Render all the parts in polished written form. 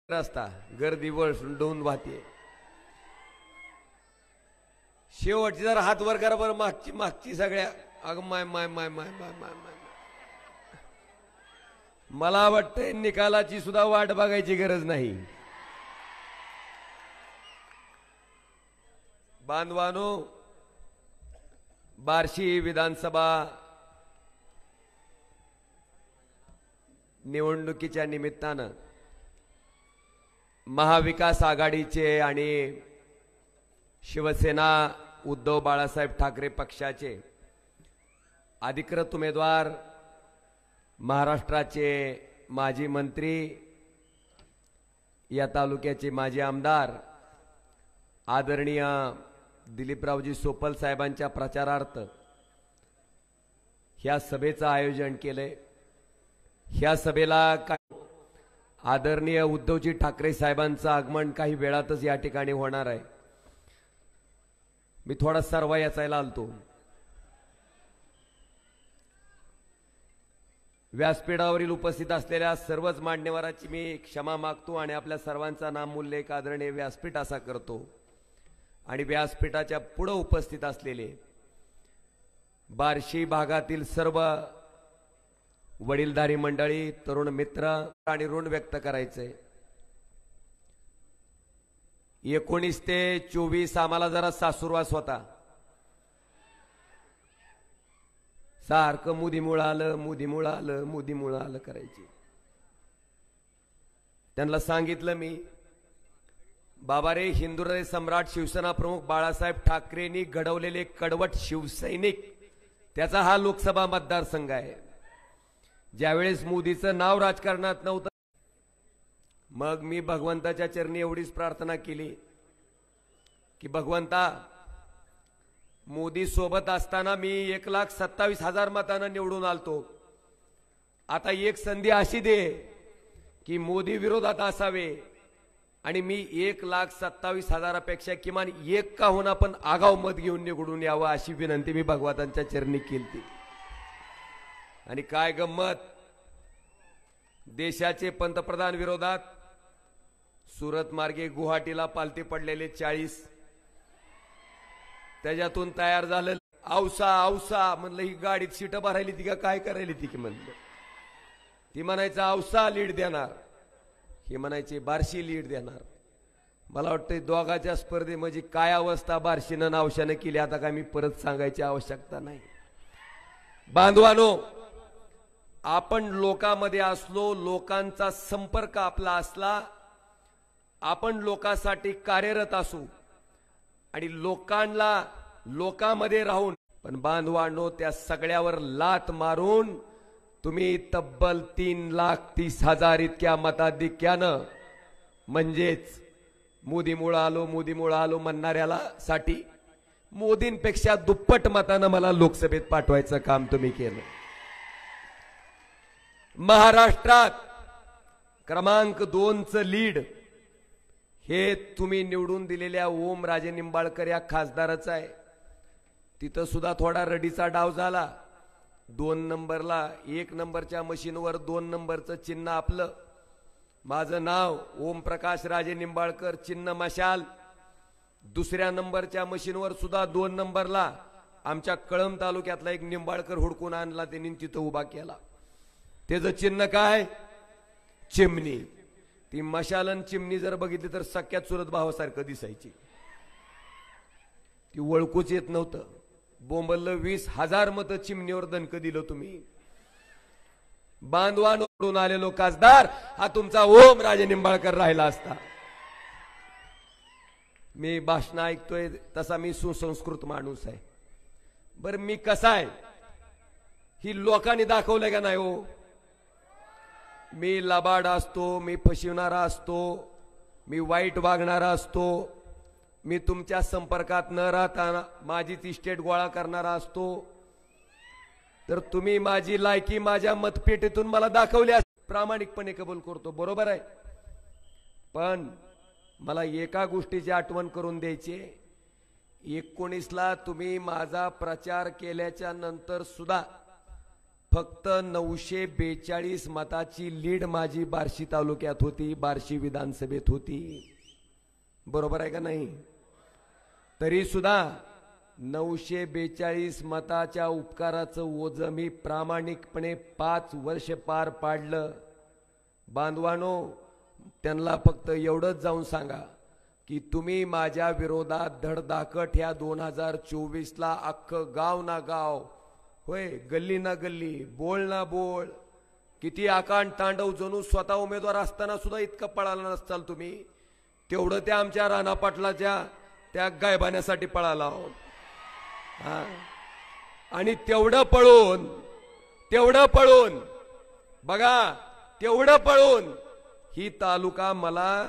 रस्ता गर्दी वळसून वाहते. शेवटची जर हात वर करा बरं, मागची सगळ्या अग माय माय माय माय माय माय माय. मला वाटतंय निकालाची सुद्धा वाट बघायची गरज नाही. बांधवानो, बार्शी विधानसभा निवडणुकीच्या निमित्तानं महाविकास आघाडीचे आणि शिवसेना उद्धव बाळासाहेब ठाकरे पक्षाचे अधिकृत उमेदवार, महाराष्ट्राचे माजी मंत्री, या तालुक्याचे माजी आमदार आदरणीय दिलीपरावजी सोपल साहेबांच्या प्रचारार्थ ह्या सभेचं आयोजन केले. ह्या सभेला आदरणीय उद्धवजी ठाकरे साहेबांचं आगमन काही वेळातच या ठिकाणी होणार आहे. मी थोडा सर्वा याचायला आलतो. व्यासपीठावरील उपस्थित असलेल्या सर्वच मान्यवरांची मी क्षमा मागतो आणि आपल्या सर्वांचा नामोल्लेख आदरणीय व्यासपीठ असा करतो. आणि व्यासपीठाच्या पुढे उपस्थित असलेले बार्शी भागातील सर्व वडीलधारी मंडळी, तरुण मित्र आणि ऋण व्यक्त करायचे. 19 ते 24 आम्हाला जरा सासुरवास होता. सारखं मुदीमुळं आलं करायची. त्यांना सांगितलं मी, बाबा रे, हिंदुहृदय सम्राट शिवसेना प्रमुख बाळासाहेब ठाकरेंनी घडवलेले कडवट शिवसैनिक, त्याचा हा लोकसभा मतदारसंघ आहे. ज्यावेळेस मोदीचं नाव राजकारणात नव्हतं, मग मी भगवंताच्या चरणी एवढीच प्रार्थना केली की भगवंता, मोदी सोबत असताना मी 1,27,000 मतांना निवडून आलतो. आता एक संधी अशी दे की मोदी विरोधात असावे आणि मी 1,27,000पेक्षा किमान एक का होईना पण आगाव मत घेऊन निवडून यावं, अशी विनंती मी भगवंतांच्या चरणी केली. आणि काय गंमत, देशाचे पंतप्रधान विरोधात सुरत मार्गे गुवाहाटीला पालथे पडलेले 40, त्याच्यातून तयार झालं औसा. म्हणलं ही गाडीत सीट भरायली ती का काय करायली ती की म्हणलं. ती म्हणायचं औसा लीड देणार, हे म्हणायचे बार्शी लीड देणार. मला वाटतं दोघाच्या स्पर्धे म्हणजे काय अवस्था बार्शीनं औशानं केली, आता काय मी परत सांगायची आवश्यकता नाही. बांधवानो, आपण लोकांमध्ये असलो, लोकांचा संपर्क आपला असला, आपण लोकांसाठी कार्यरत असू आणि लोकांमध्ये राहून, पण बांधवांनो, त्या सगळ्यावर लात मारून तुम्ही तब्बल 3,30,000 इतक्या मताधिक्यानं, म्हणजेच मोदीमुळं आलो म्हणणाऱ्याला साठी मोदींपेक्षा दुप्पट मतानं मला लोकसभेत पाठवायचं काम तुम्ही केलं. महाराष्ट्रात क्रमांक 2चं लीड हे तुम्ही निवडून दिलेल्या ओमराजे निंबाळकर या खासदाराचं आहे. तिथं सुद्धा थोडा रडीचा डाव झाला. 2 नंबरला 1 नंबरच्या मशीनवर 2 नंबरचं चिन्ह आपलं, माझं नाव ओमप्रकाश राजे निंबाळकर, चिन्ह मशाल. दुसऱ्या नंबरच्या मशीनवर सुद्धा 2 नंबरला आमच्या कळंब तालुक्यातला एक निंबाळकर हुडकून आणला, त्यांनी तिथं उभा केला. त्याचं चिन्ह काय? चिमणी. ती मशालन चिमणी जर बघितली तर सख्यात चुलत भावासारखं दिसायची. ती ओळखूच येत नव्हतं. बोंबललं 20,000 मतं चिमणीवर दणक दिलं तुम्ही. बांधवांवरून आलेलो खासदार हा तुमचा ओमराजे निंबाळकर राहिला असता. मी भाषण ऐकतोय तसा मी सुसंस्कृत माणूस आहे. बरं मी कसा आहे ही लोकांनी दाखवलंय का नाही हो? मी लबाड असतो, मी फसवणारा असतो, मी वाईट वागणारा असतो, मी तुमच्या संपर्कात न राहता माझीच इस्टेट गोळा करणारा असतो, तर तुम्ही माझी लायकी माझ्या मतपेटीतून मला दाखवली, प्रामाणिकपणे कबूल करतो, बरोबर आहे. पण मला एका गोष्टीची आठवण करून द्यायची. 19ला तुम्ही माझा प्रचार केल्याच्या नंतर सुद्धा फक्त 942 मताची लीड माझी बार्शी तालुक्यात होती, बार्शी विधानसभेत होती. बरोबर आहे का नाही? तरी सुद्धा 942 मताच्या उपकाराचं ओझं मी प्रामाणिकपणे 5 वर्ष पार पाडलं. बांधवानो, त्यांना फक्त एवढंच जाऊन सांगा की तुम्ही माझ्या विरोधात धडधाकट ह्या 2024ला अख्खं गाव ना गाव, होय गल्ली ना गल्ली, बोल ना बोल, किती आकांड तांडव जणू स्वतः उमेदवार असताना सुद्धा इतकं पळाला नसताल तुम्ही, तेवढं त्या आमच्या राणा पाटलाच्या त्या गायबाण्यासाठी पळाला. आणि तेवढं पळून बघा, तेवढं पळून ही तालुका मला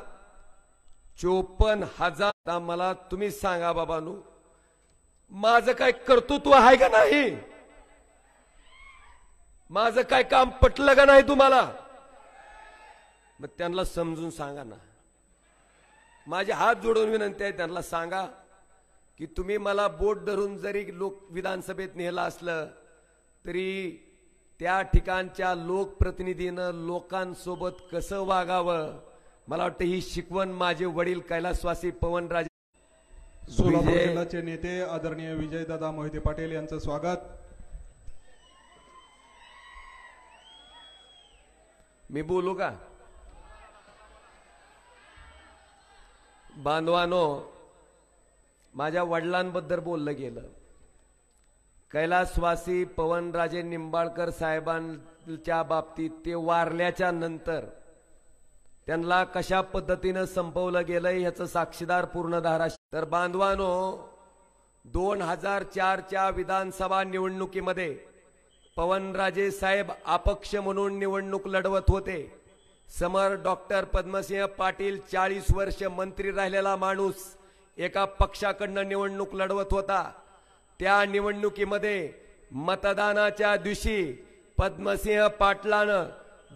54,000. मला तुम्ही सांगा बाबांनो, माझं काय कर्तृत्व आहे का नाही? माझं काय काम पटलं का नाही तुम्हाला? मग त्यांना समजून सांगा ना. माझे हात जोडून विनंती आहे, त्यांना सांगा की तुम्ही मला बोट धरून जरी लोक विधानसभेत नेलं असलं तरी त्या ठिकाणच्या लोकप्रतिनिधीनं लोकांसोबत कसं वागावं, मला वाटतं ही शिकवण माझे वडील कैलासवासी पवनराजे सोलापूर जिल्ह्याचे नेते आदरणीय विजयदादा मोहिते पाटील यांचं स्वागत. मी बोलू का? बांधवानो, माझ्या वडिलांबद्दल बोललं गेलं. कैलासवासी पवनराजे निंबाळकर साहेबांच्या बाबतीत ते वारल्याच्या नंतर त्यांना कशा पद्धतीनं संपवलं गेलंय ह्याचं साक्षीदार पूर्ण धाराशिव. तर बांधवानो, 2004च्या विधानसभा निवडणुकीमध्ये पवनराजे साहेब अपक्ष म्हणून निवडणूक लढवत होते. समर डॉक्टर पद्मसिंह पाटील 40 वर्ष मंत्री राहिलेला माणूस एका पक्षाकडनं निवडणूक लढवत होता. त्या निवडणुकीमध्ये मतदानाच्या दिवशी पद्मसिंह पाटलानं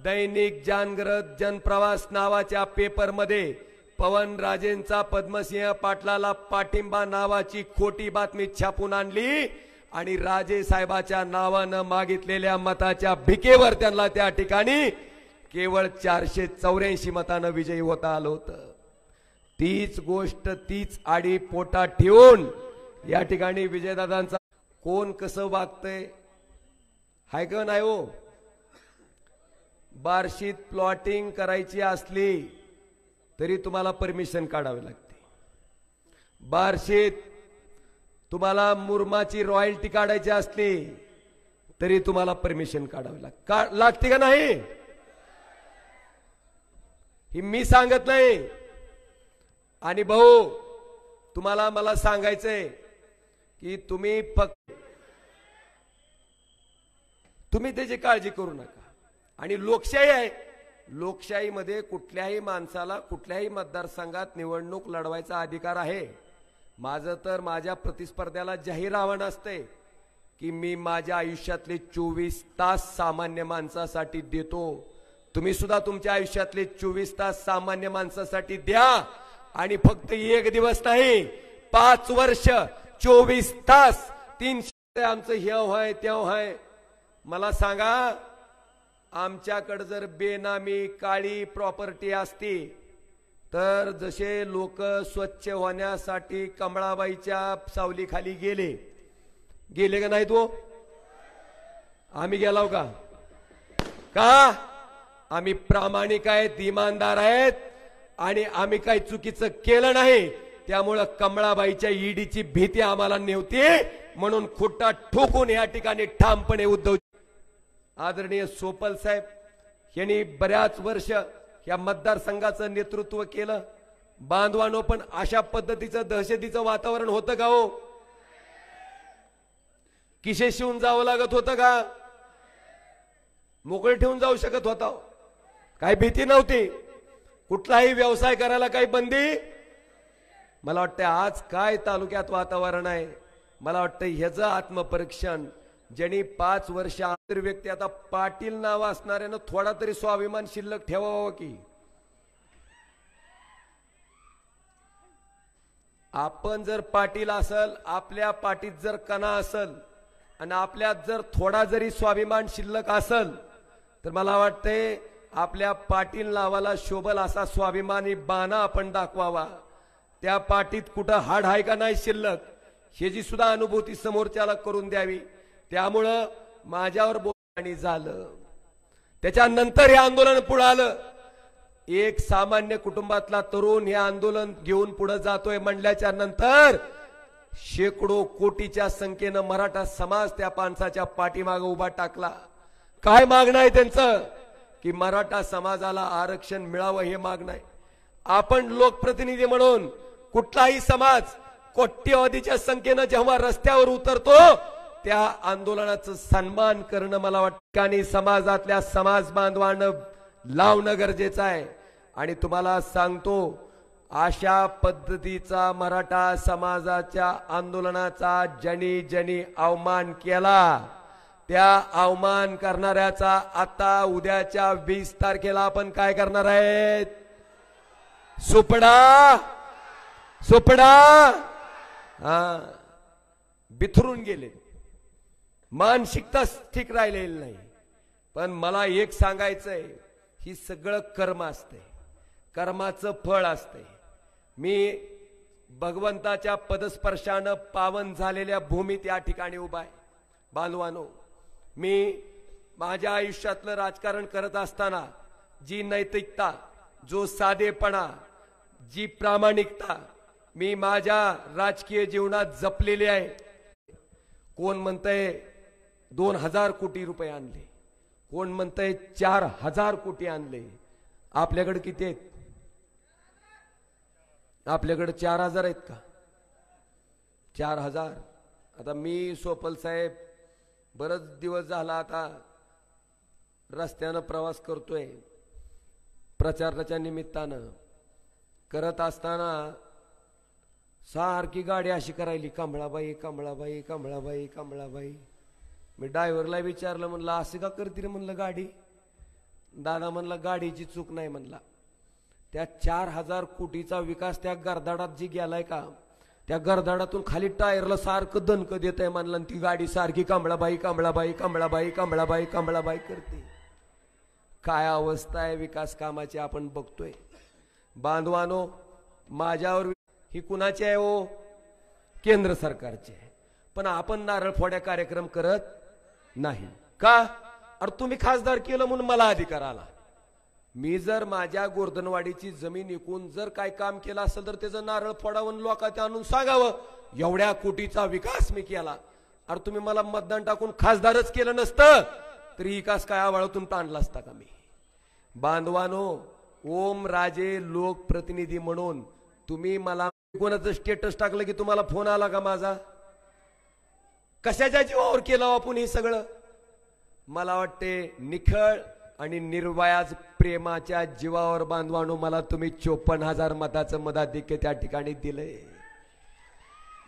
दैनिक जाणगरज जनप्रवास नावाच्या पेपरमध्ये पवनराजेंचा पद्मसिंह पाटलाला पाठिंबा नावाची खोटी बातमी छापून आणली आणि राजे साहेबाच्या नावानं मागितलेल्या मताच्या भिकेवर त्यांना त्या ठिकाणी केवळ 484 मतानं विजयी होता आलं होतं. तीच गोष्ट, तीच आडी पोटात ठेवून या ठिकाणी विजयदादांचा कोण कसं वागतंय हाय का नाही हो? बार्शीत प्लॉटिंग करायची असली तरी तुम्हाला परमिशन काढावी लागते. बार्शीत तुम्हाला मुरमाची रॉयल्टी काढायची असली तरी तुम्हाला परमिशन काढावी लागते का नाही? ही मी सांगत नाही. आणि भाऊ, तुम्हाला मला सांगायचंय की तुम्ही फक्त त्याची काळजी करू नका. आणि लोकशाही आहे, लोकशाहीमध्ये कुठल्याही माणसाला कुठल्याही मतदारसंघात निवडणूक लढवायचा अधिकार आहे. माझं तर माझ्या प्रतिस्पर्ध्याला जाहीर आव्हान असते की मी माझ्या आयुष्यातले 24 तास सामान्य माणसासाठी देतो. तुम्ही सुद्धा तुमच्या आयुष्यातले 24 तास सामान्य माणसासाठी द्या. आणि फक्त एक दिवस नाही, 5 वर्ष 24 तास 300 आमचं हे व्हाय त्या व्हाय. मला सांगा, आमच्याकडे जर बेनामी काळी प्रॉपर्टी असती तर जसे लोक स्वच्छ होण्यासाठी कमळाबाईच्या सावलीखाली गेले का नाही? तो आम्ही गेलो का? आम्ही प्रामाणिक आहेत, इमानदार आहेत आणि आम्ही काही चुकीचं केलं नाही. त्यामुळं कमळाबाईच्या ईडीची भीती आम्हाला नव्हती, म्हणून खोटा ठोकून या ठिकाणी ठामपणे उद्धव आदरणीय सोपल साहेब यांनी बऱ्याच वर्ष या मतदारसंघाचं नेतृत्व केलं. बांधवानो, पण अशा पद्धतीचं दहशतीचं वातावरण होतं का हो? किशे शिवून जावं लागत होतं का? मोकळे ठेवून जाऊ शकत होता? काही भीती नव्हती. कुठलाही व्यवसाय करायला काही बंदी. मला वाटतं आज काय तालुक्यात वातावरण आहे, मला वाटतं ह्याचं आत्मपरीक्षण ज्यांनी 5 वर्ष व्यक्ती आता पाटील नाव असणाऱ्यानं थोडा तरी स्वाभिमान शिल्लक ठेवावं की. आपण जर पाटील असल, आपल्या पाठीत जर कणा असल आणि आपल्यात जर थोडा जरी स्वाभिमान शिल्लक असल तर मला वाटतंय आपल्या पाटील नावाला शोभल असा स्वाभिमानी बाणा आपण दाखवावा. त्या पाटीत कुठं हाड आहे का नाही शिल्लक ह्याची सुद्धा अनुभूती समोरच्याला करून द्यावी. त्यामुळं माझ्यावर बोलणी झालं. त्याच्यानंतर हे आंदोलन पुढे आलं. एक सामान्य कुटुंबातला तरुण हे आंदोलन घेऊन पुढे जातोय म्हणल्याच्या नंतर शेकडो कोटीच्या संख्येनं मराठा समाज त्या माणसाच्या पाठीमागे उभा टाकला. काय मागणं आहे त्यांचं की मराठा समाजाला आरक्षण मिळावं हे मागणं आहे. आपण लोकप्रतिनिधी म्हणून कुठलाही समाज कोट्यवधीच्या संख्येनं जेव्हा रस्त्यावर उतरतो त्या आंदोलनाचं सन्मान करणं मला वाटतं आणि समाजातल्या समाज बांधवांना लावणं गरजेचं आहे. आणि तुम्हाला सांगतो अशा पद्धतीचा मराठा समाजाच्या आंदोलनाचा ज्यांनी ज्यांनी अवमान केला त्या अवमान करणाऱ्याचा आता उद्याच्या 20 तारखेला आपण काय करणार आहेत? सुपडा सुपडा हा बिथरून गेले. मानसिकता ठीक राहिलेली नाही. पण मला एक सांगायचंय ही सगळं कर्म असते कर्माचं फळ असते. मी भगवंताच्या पदस्पर्शानं पावन झालेल्या भूमीत या ठिकाणी उभा आहे. बांधवानो मी माझ्या आयुष्यातलं राजकारण करत असताना जी नैतिकता जो साधेपणा जी प्रामाणिकता मी माझ्या राजकीय जीवनात जपलेली आहे. कोण म्हणतंय 2000 कोटी रुपये आणले, कोण म्हणतंय 4000 कोटी आणले. आपल्याकडे किती आहेत? आपल्याकडे 4000 आहेत का? 4000. आता मी सोपल साहेब बरच दिवस झाला आता रस्त्यानं प्रवास करतोय प्रचाराच्या निमित्तानं. करत असताना सारखी गाडी अशी करायली कमळाबाई कमळाबाई कमळाबाई कमळाबाई. मी ड्रायव्हरला विचारलं म्हणलं असं का करते रे म्हणलं गाडी. दादा म्हणला गाडीची चूक नाही म्हणला. त्या 4000 कोटीचा विकास त्या गरदाडात जी गेलाय का त्या गरदाडातून खाली टायरला सारखं दणकं देत आहे म्हणलं. ती गाडी सारखी कमळाबाई कमळाबाई कमळाबाई कमळाबाई कमळाबाई करते. काय अवस्था आहे विकास कामाची आपण बघतोय. बांधवानो माझ्यावर ही कुणाची आहे हो? केंद्र सरकारची आहे. पण आपण नारळ फोड्या कार्यक्रम करत नाही का? अरे तुम्ही खासदार केलं म्हणून मला अधिकार आला. मी जर माझ्या गोर्धनवाडीची जमीन विकून जर काय काम केलं असेल तर त्याचं नारळ फोडावून लोकांचे आणून सांगावं एवढ्या कोटीचा विकास मी केला. अरे तुम्ही मला मतदान टाकून खासदारच केलं नसतं तरी विकास काय आवाळातून ताणला असता का मी? बांधवानो ओम राजे लोकप्रतिनिधी म्हणून तुम्ही मला कोणाचं स्टेटस टाकलं की तुम्हाला फोन आला का माझा? कशाच्या जीवावर केलं आपण हे सगळं? मला वाटते निखळ आणि निर्वयाज प्रेमाच्या जीवावर बांधवानो मला तुम्ही 54,000 मताचं मताधिक्य त्या ठिकाणी दिलंय.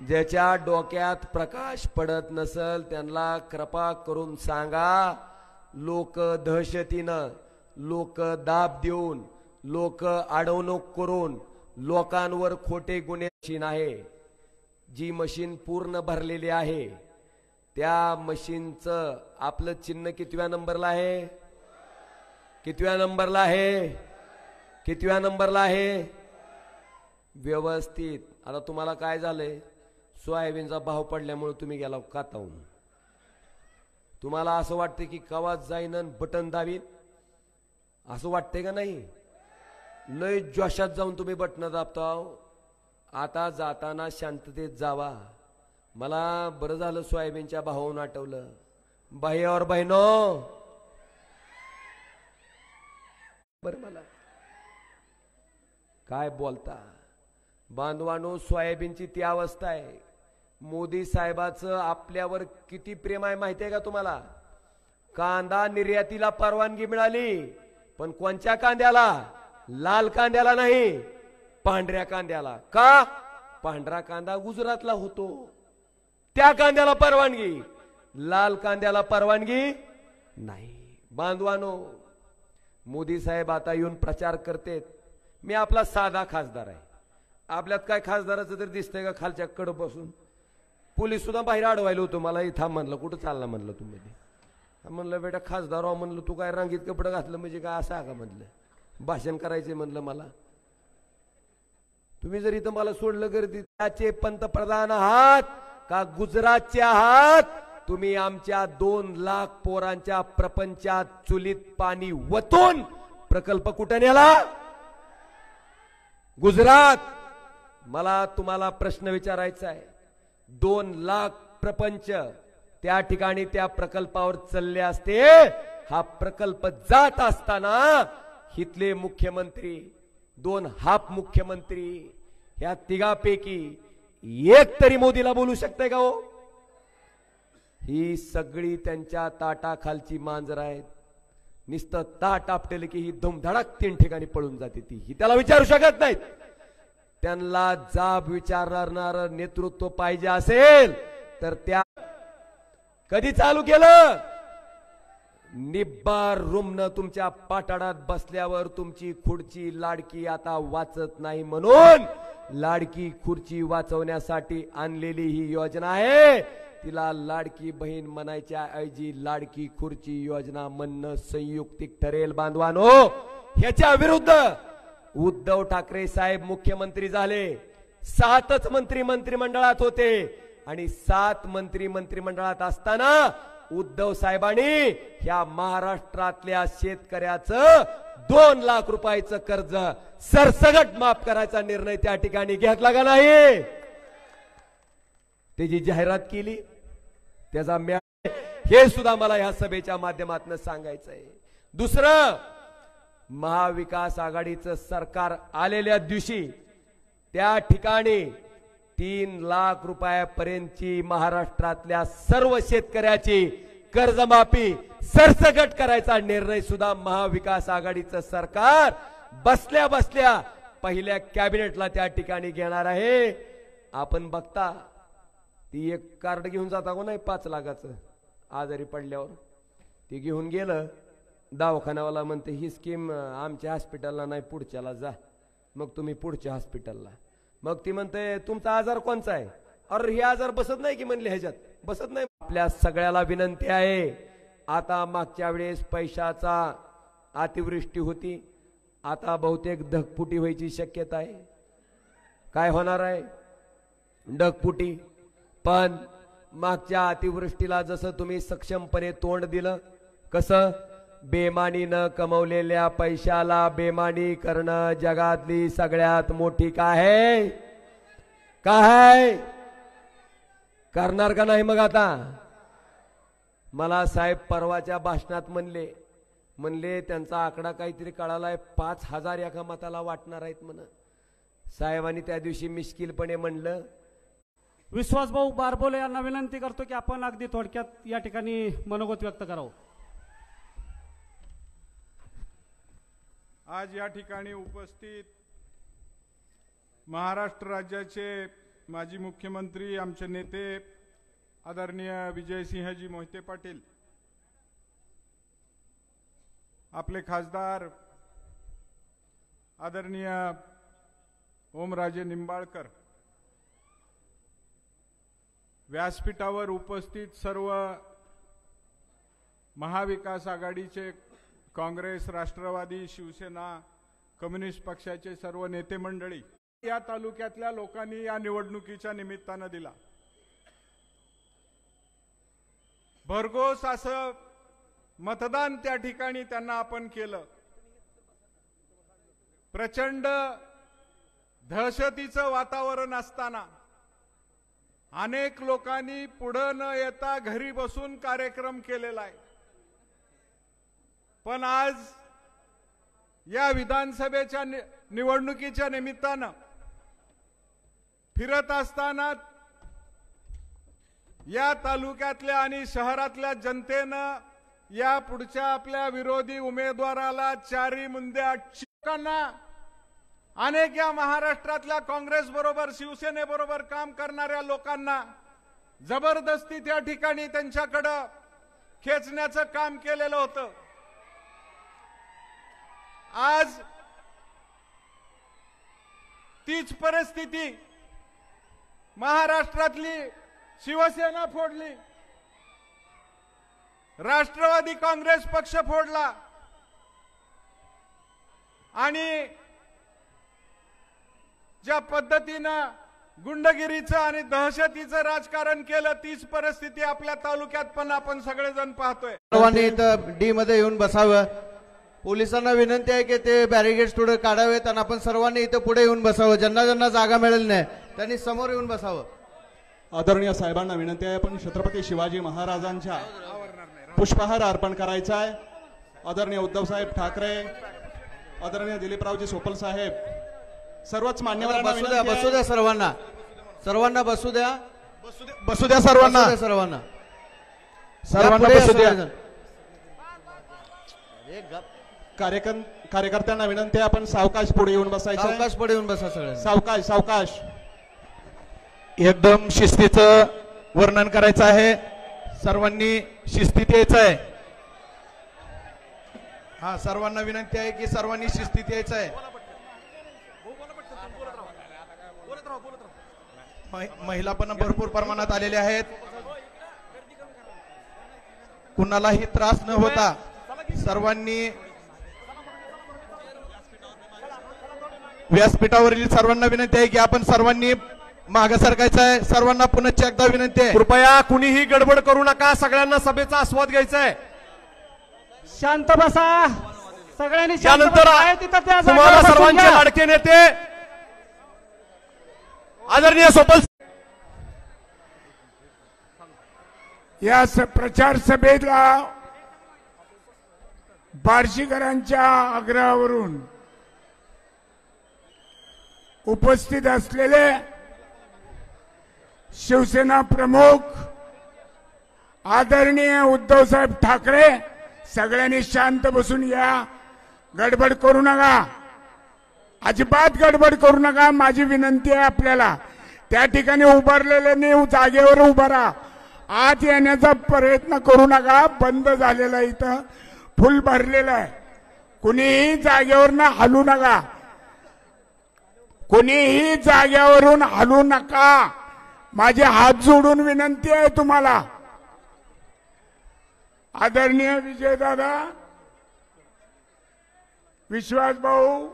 ज्याच्या डोक्यात प्रकाश पडत नसल त्यांना कृपा करून सांगा. लोक दहशतीनं लोक दाब देऊन लोक अडवणूक करून लोकांवर खोटे गुन्हे मशीन आहे. जी मशीन पूर्ण भरलेली आहे त्या मशीनचं आपलं चिन्ह कितव्या नंबरला आहे? कितव्या नंबरला आहे? कितव्या नंबरला आहे? व्यवस्थित. आता तुम्हाला काय झालंय? सोयाबीनचा भाव पडल्यामुळे तुम्ही गेला कातावून. तुम्हाला असं वाटतं की कवाच जाईन बटन दाबीन असं वाटतंय का नाही? लय जोशात जाऊन तुम्ही बटन दाबता. आता जाताना शांततेत जावा. मला बरं झालं सोयाबीनच्या भावावरून आठवलं. बाई और बहिनो बरं मला काय बोलता बांधवानो. सोयाबीनची ती अवस्था आहे. मोदी साहेबाचं आपल्यावर किती प्रेम आहे माहिती आहे का तुम्हाला? कांदा निर्यातीला परवानगी मिळाली पण कोणत्या कांद्याला? लाल कांद्याला नाही पांढऱ्या कांद्याला. का? पांढरा कांदा गुजरातला होतो त्या कांद्याला परवानगी, लाल कांद्याला परवानगी नाही. बांधवानो मोदी साहेब आता येऊन प्रचार करतेत. मी आपला साधा खासदार आहे. आपल्यात काय खासदाराचं तर दिसतंय का खालच्या कडे बसून? पोलीस सुद्धा बाहेर अडवायला होतो मला. थांब म्हणलं, कुठं चालला म्हणलं तू मध्ये. म्हणलं बेटा खासदार हो म्हणलं, तू काय रांगीत कपडं घातलं म्हणजे काय असं का म्हणलं, भाषण करायचे म्हणलं मला. तुम्ही जर इथं मला सोडलं गर्दी, त्याचे पंतप्रधान आहात का गुजरातचे आहात? तुम्ही आमच्या 2 लाख पोरांच्या प्रपंचात चुलीत पाणी वतून प्रकल्प कुठे नेला? गुजरात. मला तुम्हाला प्रश्न विचारायचा आहे, 2 लाख प्रपंच त्या ठिकाणी त्या प्रकल्पावर चालले असते. हा प्रकल्प जात असताना हितले मुख्यमंत्री, 2 हाफ मुख्यमंत्री, ह्या तिघापैकी एक तरी मोदीला बोलू शकते का हो? ही सगळी त्यांच्या ताटाखालची मांजर आहेत. नुसतं ताट आपटेल की ही धुमधडाक 3 ठिकाणी पळून जाते. ही त्याला विचारू शकत नाहीत. त्यांना जाब विचारणार नेतृत्व पाहिजे असेल तर त्या कधी चालू केलं? निब्बार रुमनं तुमच्या पाटाडात बसल्यावर तुमची खुर्ची लाडकी आता वाचत नाही, म्हणून लाडकी खुर्ची वाचवण्यासाठी आणलेली ही योजना आहे. तिला लाडकी बहीण म्हणायच्या ऐवजी लाडकी खुर्ची योजना म्हणणं संयुक्तिक ठरेल बांधवानो. ह्याच्या विरुद्ध उद्धव ठाकरे साहेब मुख्यमंत्री झाले, 7च मंत्री मंत्रिमंडळात होते आणि 7 मंत्री मंत्रिमंडळात असताना उद्धव साहेबांनी ह्या महाराष्ट्रातल्या शेतकऱ्याचं 2 लाख रुपयाचं कर्ज सरसगट माफ करायचा निर्णय त्या ठिकाणी घेतला का नाही? त्याची जाहिरात केली, त्याचा हे सुद्धा मला ह्या सभेच्या माध्यमातून सांगायचं आहे. दुसरं, महाविकास आघाडीचं सरकार आलेल्या दिवशी त्या ठिकाणी 3 लाख रुपयापर्यंतची महाराष्ट्रातल्या सर्व शेतकऱ्याची कर्जमाफी सरसगट करायचा निर्णय सुद्धा महाविकास आघाडीचं सरकार बसल्या बसल्या पहिल्या कॅबिनेटला त्या ठिकाणी घेणार आहे. आपण बघता ती एक कार्ड घेऊन जाता को नाही 5 लाखाचं आजारी पडल्यावर, ती घेऊन गेलं दवाखान्यावाला म्हणते ही स्कीम आमच्या हॉस्पिटलला नाही, पुढच्याला जा. मग तुम्ही पुढच्या हॉस्पिटलला, मग ती म्हणते तुमचा आजार कोणचा आहे? अरे हे आजार बसत नाही की म्हणले, ह्याच्यात बसत नाही. आपल्या सगळ्याला विनंती आहे, आता मागच्या वेळेस पैशाचा अतिवृष्टी होती, आता बहुतेक ढगफुटी व्हायची शक्यता आहे. काय होणार आहे? ढगफुटी. पण मागच्या अतिवृष्टीला जसं तुम्ही सक्षमपणे तोंड दिलं, कसं? बेमानीनं कमवलेल्या पैशाला बेमानी करणं जगातली सगळ्यात मोठी काय आहे? काय करणार का नाही? मग आता मला साहेब परवाच्या भाषणात म्हणले त्यांचा आकडा काहीतरी कळालाय, 5000 एका मताला वाटणार आहेत म्हण. साहेबांनी त्या दिवशी मिश्किलपणे म्हणलं. विश्वासभाऊ बारबोले यांना विनंती करतो की आपण अगदी थोडक्यात या ठिकाणी मनोगत व्यक्त करावं. आज या ठिकाणी उपस्थित महाराष्ट्र राज्याचे माजी मुख्यमंत्री, आमचे नेते आदरणीय विजयसिंहजी मोहिते पाटील, आपले खासदार आदरणीय ओमराजे निंबाळकर, व्यासपीठावर उपस्थित सर्व महाविकास आघाडीचे काँग्रेस, राष्ट्रवादी, शिवसेना, कम्युनिस्ट पक्षाचे सर्व नेते मंडळी, या तालुक्यातल्या लोकांनी या निवडणुकीच्या निमित्तानं दिला. भरघोस असं मतदान त्या ठिकाणी त्यांना आपण केलं. प्रचंड दहशतीचं वातावरण असताना अनेक लोकांनी पुढे न येता घरी बसून कार्यक्रम केलेला आहे. पण आज या विधानसभेच्या निवडणुकीच्या निमित्तानं फिरत असताना या तालुक्यातल्या आणि शहरातल्या जनतेनं या पुढच्या आपल्या विरोधी उमेदवाराला चारी मुंद्या चिकांना, अनेक या महाराष्ट्रातल्या काँग्रेस बरोबर, शिवसेने बरोबर काम करणाऱ्या लोकांना जबरदस्ती त्या ठिकाणी त्यांच्याकडे खेचण्याचं काम केलेलं होतं. आज तीच परिस्थिती महाराष्ट्रातली शिवसेना फोडली, राष्ट्रवादी काँग्रेस पक्ष फोडला आणि ज्या पद्धतीनं गुंडगिरीचं आणि दहशतीचं राजकारण केलं, तीच परिस्थिती आपल्या तालुक्यात पण आपण सगळेजण पाहतोय. सर्वांनी इथं डी मध्ये येऊन बसावं. पोलिसांना विनंती आहे की ते बॅरिगेड्स थोडे काढावेत आणि आपण सर्वांनी इथं पुढे येऊन बसावं. ज्यांना ज्यांना जागा मिळेल नाही त्यांनी समोर येऊन बसावं. आदरणीय साहेबांना विनंती आहे, आपण छत्रपती शिवाजी महाराजांच्या पुष्पहार अर्पण करायचा आहे. आदरणीय उद्धवसाहेब ठाकरे, आदरणीय दिलीपरावजी सोपल साहेब, सर्वच मान्यवरांना बसू द्या, बसू द्या, सर्वांना सर्वांना बसू द्या, बसू द्या सर्वांना, सर्वांना सर्वांना पुढे बसू द्या. सर्वजण. कार्यकर्त्यांना विनंती आहे, आपण सावकाश पुढे येऊन बसायचं आहे. सावकाश पुढे येऊन बसा सगळ्यांना. सावकाश सावकाश. एकदम शिस्तीचं वर्णन करायचं आहे. सर्वांनी शिस्तीत यायचं आहे. हा, सर्वांना विनंती आहे की सर्वांनी शिस्तीत यायचं आहे. महिला पण भरपूर प्रमाणात आलेल्या आहेत. कुणालाही त्रास न होता सर्वांनी व्यासपीठावरील सर्वांना विनंती आहे की आपण सर्वांनी मागे सरकायचं आहे. सर्वांना पुन्हा एकदा विनंती आहे, कृपया कुणीही गडबड करू नका. सगळ्यांना सभेचा आस्वाद घ्यायचा आहे. शांत बसा, सगळ्यांनी शांत त्यानंतर बसा. आहे तिथं त्या तुम्हाला जागेवर बसून सर्वांचे घ्या. लाडके नेते आदरणीय सोपल या प्रचार सभेला बार्शीकरांच्या आग्रहावरून उपस्थित असलेले शिवसेना प्रमुख आदरणीय उद्धवसाहेब ठाकरे, सगळ्यांनी शांत बसून या. गडबड करू नका, अजिबात गडबड करू नका. माझी विनंती आहे आपल्याला, त्या ठिकाणी उभारलेल्याने जागेवर उभा राहा. आत येण्याचा प्रयत्न करू नका. बंद झालेला इथं फुल भरलेलं आहे. कुणीही जागेवरनं हलू नका, कुणीही जागेवरून हलू नका. माझे हात जोडून विनंती आहे तुम्हाला. आदरणीय विजयदादा, विश्वास भाऊ,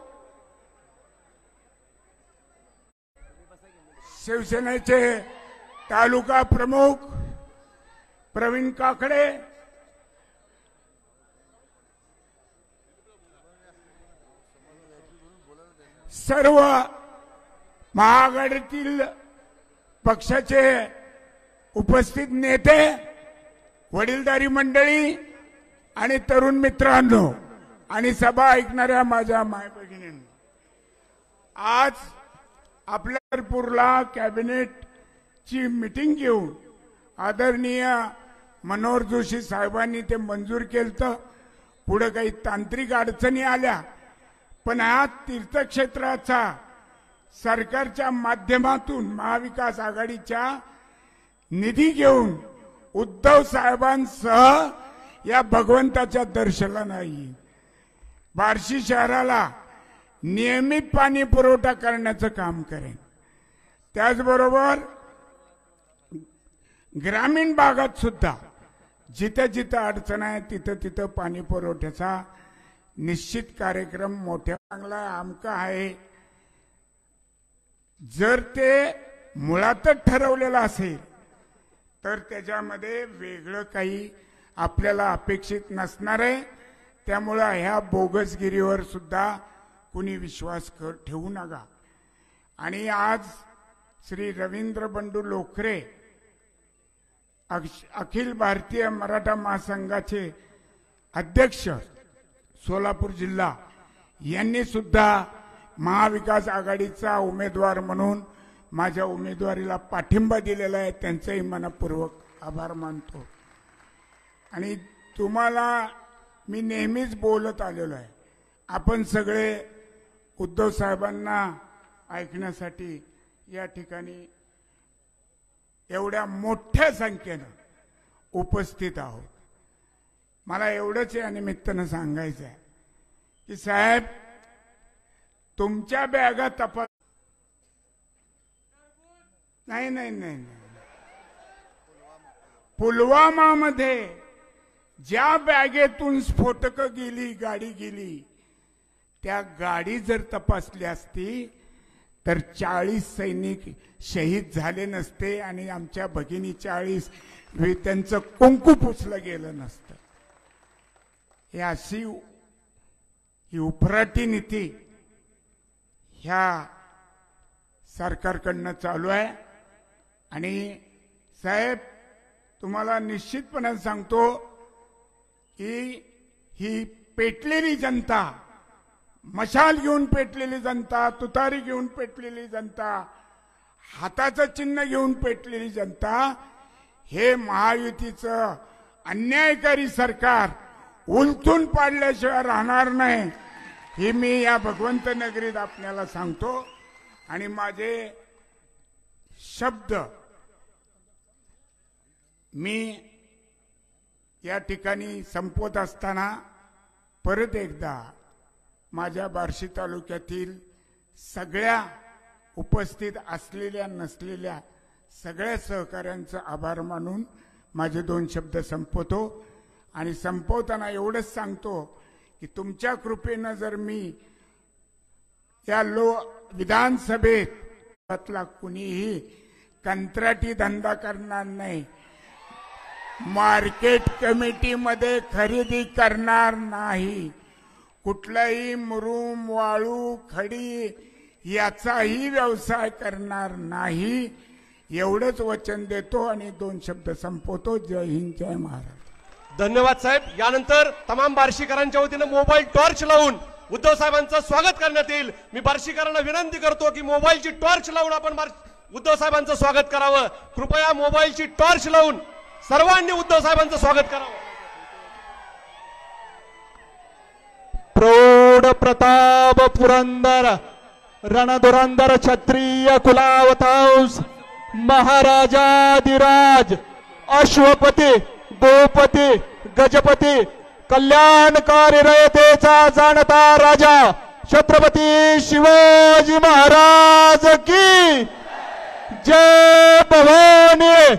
शिवसेनेचे तालुका प्रमुख प्रवीण काकडे, सर्व महाआघाडीतील पक्षाचे उपस्थित नेते, वडीलधारी मंडळी आणि तरुण मित्रांनो आणि सभा ऐकणाऱ्या माझ्या माय भगिनींनो, आज आपल्या कॅबिनेटची मीटिंग घेऊन आदरणीय मनोहर जोशी साहेबांनी ते मंजूर केलं. पुढे काही तांत्रिक अडचणी आल्या, पण हा तीर्थक्षेत्राचा सरकारच्या माध्यमातून महाविकास आघाडीच्या निधी घेऊन उद्धव साहेबांसह या भगवंताच्या दर्शनाला येईल. बार्शी शहराला नियमित पाणी पुरवठा करण्याचं काम करेन. त्याचबरोबर ग्रामीण भागात सुद्धा जिथं जिथं अडचण आहे तिथं तिथं पाणी पुरवठ्याचा निश्चित कार्यक्रम मोठ्या चांगला आमका आहे. जर ते मुळातच ठरवलेलं असेल तर त्याच्यामध्ये वेगळं काही आपल्याला अपेक्षित नसणार आहे. त्यामुळं ह्या बोगसगिरीवर सुद्धा कुणी विश्वास ठेवू नका. आणि आज श्री रवींद्र बंडू लोकरे, अखिल भारतीय मराठा महासंघाचे अध्यक्ष सोलापूर जिल्हा, यांनी सुद्धा महाविकास आघाडीचा उमेदवार म्हणून माझ्या उमेदवारीला पाठिंबा दिलेला आहे. त्यांचंही मनपूर्वक आभार मानतो. आणि तुम्हाला मी नेहमीच बोलत आलेलो आहे, आपण सगळे उद्धव साहेबांना ऐकण्यासाठी या ठिकाणी एवढ्या मोठ्या संख्येनं उपस्थित आहोत. मला एवढंच या निमित्तानं सांगायचं आहे की साहेब, तुमच्या बॅगा तपास नाही नाही नाही पुलवामामध्ये ज्या बॅगेतून स्फोटकं गेली, गाडी गेली, त्या गाडी जर तपासली असती तर 40 सैनिक शहीद झाले नसते आणि आमच्या भगिनी 40 त्यांचं कुंकू पुसलं गेलं नसतं. ही अशी ही उफराटी नीती ह्या सरकारकडनं चालू आहे. आणि साहेब, तुम्हाला निश्चितपणे सांगतो की ही पेटलेली जनता, मशाल घेऊन पेटलेली जनता, तुतारी घेऊन पेटलेली जनता, हाताचं चिन्ह घेऊन पेटलेली जनता, हे महायुतीचं अन्यायकारी सरकार उलथून पाडल्याशिवाय राहणार नाही, हे मी या भगवंत नगरीत आपल्याला सांगतो. आणि माझे शब्द मी या ठिकाणी संपवत असताना परत एकदा माझ्या बार्शी तालुक्यातील सगळ्या उपस्थित असलेल्या नसलेल्या सगळ्या सहकाऱ्यांचा आभार मानून माझे 2 शब्द संपवतो. आणि संपवताना एवढंच सांगतो की तुमच्या कृपेनं जर मी या विधानसभेतला कुणीही कंत्राटी धंदा करणार नाही, मार्केट कमिटीमध्ये खरेदी करणार नाही, कुठलाही मुरुम, वाळू, खडी याचाही व्यवसाय करणार नाही, एवढंच वचन देतो आणि 2 शब्द संपवतो. जय हिंद, जय महाराष्ट्र. धन्यवाद साहेब. यानंतर तमाम बार्शीकरांच्या वतीनं मोबाईल टॉर्च लावून उद्धव साहेबांचं स्वागत करण्यात येईल. मी बार्शीकरांना विनंती करतो की मोबाईलची टॉर्च लावून आपण उद्धव साहेबांचं स्वागत करावं. कृपया मोबाईलची टॉर्च लावून सर्वांनी उद्धव साहेबांचं स्वागत करावं. प्रौढ प्रताप पुरंदर रणधुरंदर क्षत्रिय कुलावतांस महाराजाधिराज अश्वपती गोपती गजपती कल्याणकारी रयतेचा जाणता राजा छत्रपती शिवाजी महाराज की जय भवानी,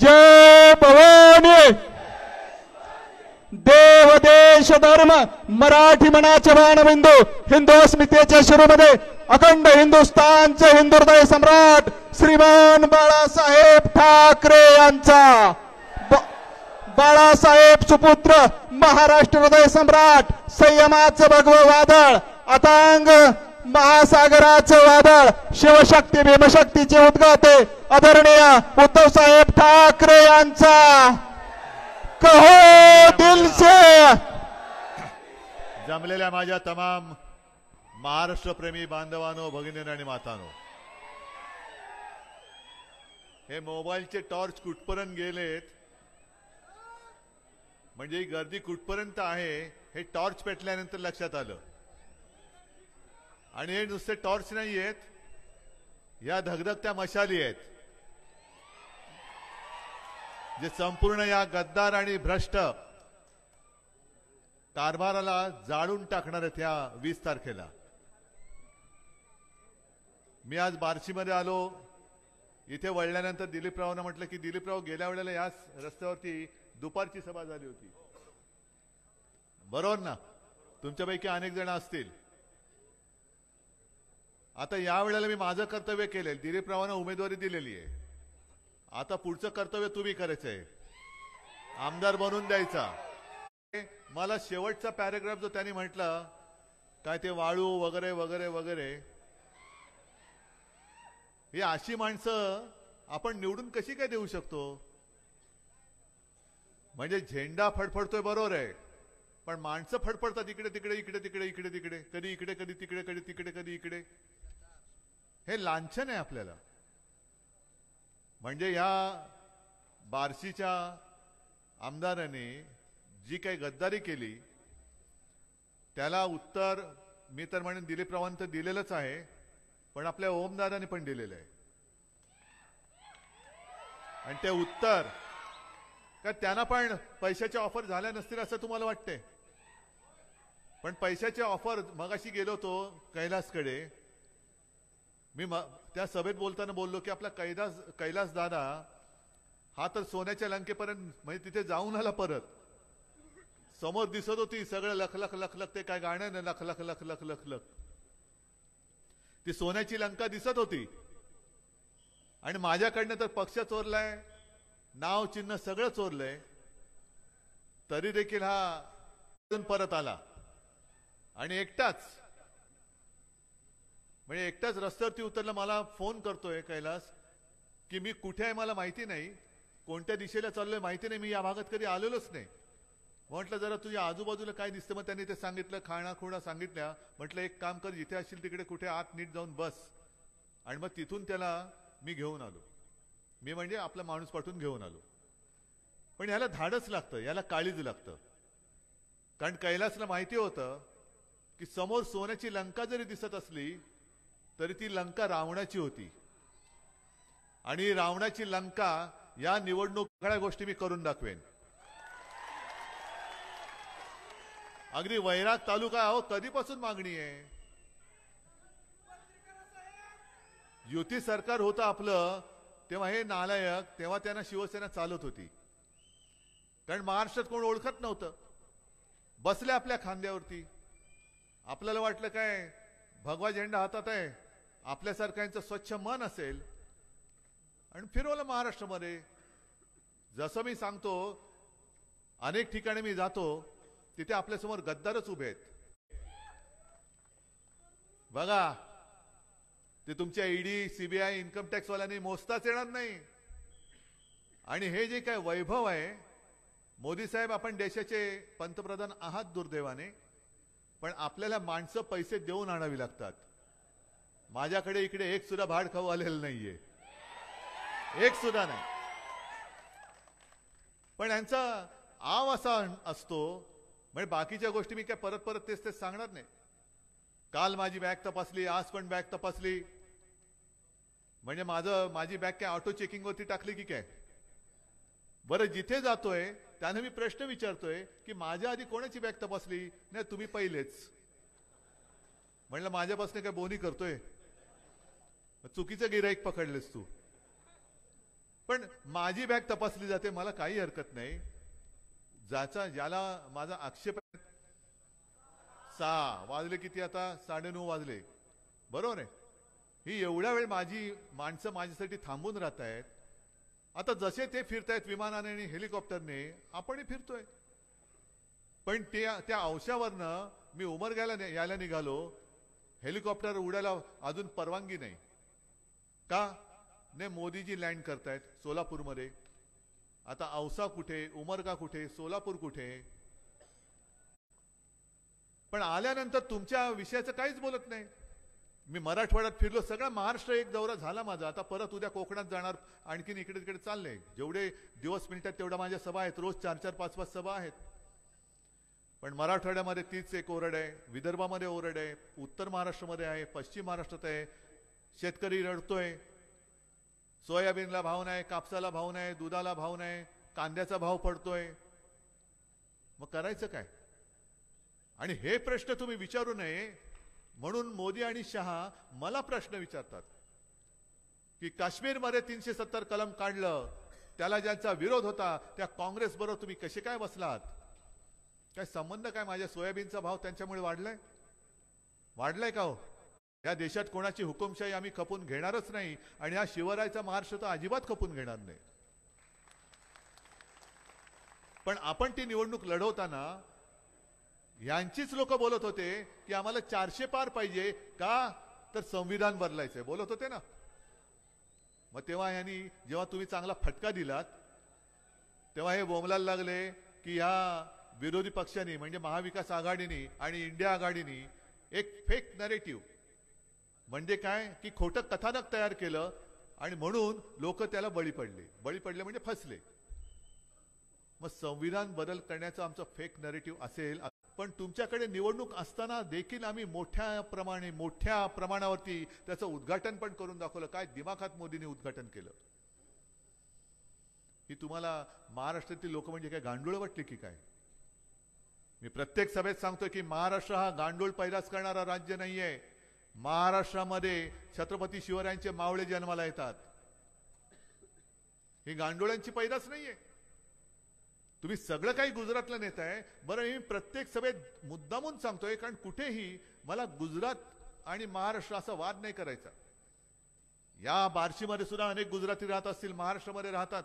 जय भवानी. देव देश धर्म मराठी मनाचे बाणबिंदू हिंदू अस्मितेच्या शिरोमध्ये अखंड हिंदुस्थानचे हिंदुहृदय सम्राट श्रीमान बाळासाहेब ठाकरे यांचा, बाळासाहेब सुपुत्र महाराष्ट्र हृदय सम्राट, संयमाचं भगवं वादळ, अतांग महासागराचं वादळ, शिवशक्ती भीमशक्तीचे उद्गाते आदरणीय उद्धव साहेब ठाकरे यांचा कहो दिल से. जमलेल्या माझ्या तमाम महाराष्ट्र प्रेमी बांधवांनो, भगिनींनो आणि मातांनो, हे मोबाईलचे टॉर्च कुठपर्यंत गेलेत म्हणजे ही गर्दी कुठपर्यंत आहे हे टॉर्च पेटल्यानंतर लक्षात आलं. आणि हे नुसते टॉर्च नाही आहेत, या धगधगत्या मशाली आहेत जे संपूर्ण या गद्दार आणि भ्रष्ट कारभाराला जाळून टाकणार आहेत. या 20 तारखेला मी आज बार्शीमध्ये आलो. इथे वळल्यानंतर दिलीपरावांना म्हटलं की दिलीपराव, गेल्या वेळेला याच रस्त्यावरती दुपारची सभा झाली होती, बरोबर ना? तुमच्यापैकी अनेक जण असतील. आता या वेळेला मी माझं कर्तव्य केले, दिलीपरावांना उमेदवारी दिलेली आहे. आता पुढचं कर्तव्य तुम्ही करायचंय, आमदार बनवून द्यायचा. मला शेवटचा पॅराग्राफ जो त्यांनी म्हटलं काय ते वाळू वगैरे वगैरे वगैरे, ही अशी माणसं आपण निवडून कशी काय देऊ शकतो? म्हणजे झेंडा फडफडतोय बरोबर आहे, पण माणसं फडफडतात इकडे तिकडे इकडे तिकडे इकडे तिकडे, कधी इकडे कधी तिकडे कधी तिकडे कधी इकडे. हे लांछन आहे आपल्याला. म्हणजे या बार्शीच्या आमदारांनी जी काही गद्दारी केली त्याला उत्तर मी तर म्हणेन दिलीपरावांनी तर दिलेलंच आहे, पण आपल्या ओमदादांनी पण दिलेलं आहे. आणि ते उत्तर का त्यांना पण पैशाच्या ऑफर झाल्या नसतील असं तुम्हाला वाटते? पण पैशाच्या ऑफर, मगाशी गेलो होतो कैलासकडे, मी त्या सभेत बोलताना बोललो की आपला कैलास दादा हा तर सोन्याच्या लंकेपर्यंत म्हणजे तिथे जाऊन आला परत. समोर दिसत होती सगळं लख लख लख लख, ते काय गाणं नाही, लख लख लख लख लख लख. ती सोन्याची लंका दिसत होती. आणि माझ्याकडनं तर पक्ष चोरलाय, नाव चिन्ह सगळं चोरलंय, तरी देखील हा परत आला. आणि एकटाच रस्त्यावरती उतरला. मला फोन करतोय कैलास की मी कुठे आहे मला माहिती नाही, कोणत्या दिशेला चाललोय माहिती नाही, मी या भागात कधी आलेलोच नाही. म्हटलं जरा तुझ्या आजूबाजूला काय दिसतं. मग त्यांनी ते सांगितलं, खाणा खुणा सांगितल्या. म्हटलं एक काम कर, जिथे असशील तिकडे कुठे आत नीट जाऊन बस. आणि मग तिथून त्याला मी घेऊन आलो. मी म्हणजे आपला माणूस पाठवून घेऊन आलो. पण याला धाडस लागतं, याला काळीज लागतं. कारण कैलासला माहिती होतं की समोर सोन्याची लंका जरी दिसत असली तरी ती लंका रावणाची होती. आणि रावणाची लंका या निवडणूक सगळ्या गोष्टी मी करून दाखवेन. अगदी वैराग तालुका अहो कधीपासून मागणी आहे. युती सरकार होतं आपलं तेव्हा हे नालायक, तेव्हा त्यांना शिवसेना चालत होती. कारण महाराष्ट्रात कोण ओळखत नव्हतं. बसले आपल्या खांद्यावरती. आपल्याला वाटलं काय भगवा झेंडा हातात आहे, आपल्यासारख्यांचं स्वच्छ मन असेल, आणि फिरवलं महाराष्ट्रामध्ये. जसं मी सांगतो अनेक ठिकाणी मी जातो तिथे आपल्यासमोर गद्दारच उभे आहेत. बघा ते तुमच्या ईडी सीबीआय इन्कम टॅक्स वाल्यांनी मोजताच येणार नाही. आणि हे जे काय वैभव आहे, मोदी साहेब आपण देशाचे पंतप्रधान आहात दुर्दैवाने, पण आपल्याला माणसं पैसे देऊन आणावी लागतात. माझ्याकडे इकडे एक सुद्धा भाड खाऊ आलेलं नाहीये, एक सुद्धा नाही. पण यांचा आव असा असतो, म्हणजे बाकीच्या गोष्टी मी काय परत परत तेच तेच सांगणार नाही. काल माझी बॅग तपासली, आज पण बॅग तपासली. म्हणजे माझी बॅग काय ऑटो चेकिंग वरती टाकली की काय. बरं जिथे जातोय त्याने मी प्रश्न विचारतोय की माझ्या आधी कोणाची बॅग तपासली. नाही तुम्ही पहिलेच. म्हणलं माझ्यापासून काय बोनी करतोय, चुकीचं गिराईक पकडलेस तू. पण माझी बॅग तपासली जाते, मला काही हरकत नाही. ज्याला माझा आक्षेप आहे. 6 वाजले किती आता, 9:30 वाजले, बरोबर आहे. ही एवढ्या वेळ माझी माणसं माझ्यासाठी थांबून राहत आहेत. आता जसे ते फिरतायत विमानाने आणि हेलिकॉप्टरने, आपणही फिरतोय. पण त्या अंशावरनं मी उमरग्याला यायला निघालो. हेलिकॉप्टर उडायला अजून परवानगी नाही. का नाही, मोदीजी लँड करतायत सोलापूरमध्ये. आता औसा कुठे, उमरगा कुठे, सोलापूर कुठे. पण आल्यानंतर तुमच्या विषयाचं काहीच बोलत नाही. मी मराठवाड्यात फिरलो, सगळा महाराष्ट्र एक दौरा झाला माझा. आता परत उद्या कोकणात जाणार, आणखीन इकडे तिकडे चाललंय. जेवढे दिवस मिनिटात तेवढ्या माझ्या सभा आहेत. रोज 4-4, 5-5 सभा आहेत. पण मराठवाड्यामध्ये तीच एक ओरड आहे, विदर्भामध्ये ओरड आहे, उत्तर महाराष्ट्रामध्ये आहे, पश्चिम महाराष्ट्रात आहे. शेतकरी रडतोय. सोयाबीनला भाव नाही, कापसाला भाव नाही, दुधाला भाव नाही, कांद्याचा भाव पडतोय. मग करायचं काय. आणि हे प्रश्न तुम्ही विचारू नये म्हणून मोदी आणि शहा मला प्रश्न विचारतात की काश्मीरमध्ये 370 कलम काढलं, त्याला ज्यांचा विरोध होता त्या काँग्रेस बरोबर तुम्ही कसे काय बसलात. काय संबंध काय. माझ्या सोयाबीनचा भाव त्यांच्यामुळे वाढलाय का हो. या देशात कोणाची हुकुमशाही आम्ही खपून घेणारच नाही. आणि हा शिवरायाचा महाराष्ट्र तर अजिबात खपून घेणार नाही. पण आपण ती निवडणूक लढवताना यांचीच लोक बोलत होते की आम्हाला 400 पार पाहिजे, का तर संविधान बदलायचंय बोलत होते ना. मग तेव्हा जेव्हा तुम्ही चांगला फटका दिलात तेव्हा हे बोंबलायला लागले की या विरोधी पक्षांनी म्हणजे महाविकास आघाडीनी आणि इंडिया आघाडीनी एक फेक नरेटिव्ह म्हणजे काय की खोटं कथानक तयार केलं आणि म्हणून लोक त्याला बळी पडले म्हणजे फसले. मग संविधान बदल करण्याचा आमचा फेक नरेटिव्ह असेल. पण तुमच्याकडे निवडणूक असताना देखील आम्ही मोठ्या प्रमाणावरती त्याचं उद्घाटन पण करून दाखवलं. काय दिमाखात मोदींनी उद्घाटन केलं. ही तुम्हाला महाराष्ट्रातील लोक म्हणजे काय गांडूळ वाटले की काय. मी प्रत्येक सभेत सांगतोय की महाराष्ट्र हा गांडूळ पैदास करणारा राज्य नाहीये. महाराष्ट्रामध्ये छत्रपती शिवरायांचे मावळे जन्माला येतात. ही गांडोळ्यांची पैदास नाहीये. तुम्ही सगळं काही गुजरातला नेताय. बरं, मी प्रत्येक सभेत मुद्दामून सांगतोय, कारण कुठेही मला गुजरात आणि महाराष्ट्र असा वाद नाही करायचा. या बार्शीमध्ये सुद्धा अनेक गुजराती राहत असतील, महाराष्ट्रामध्ये राहतात.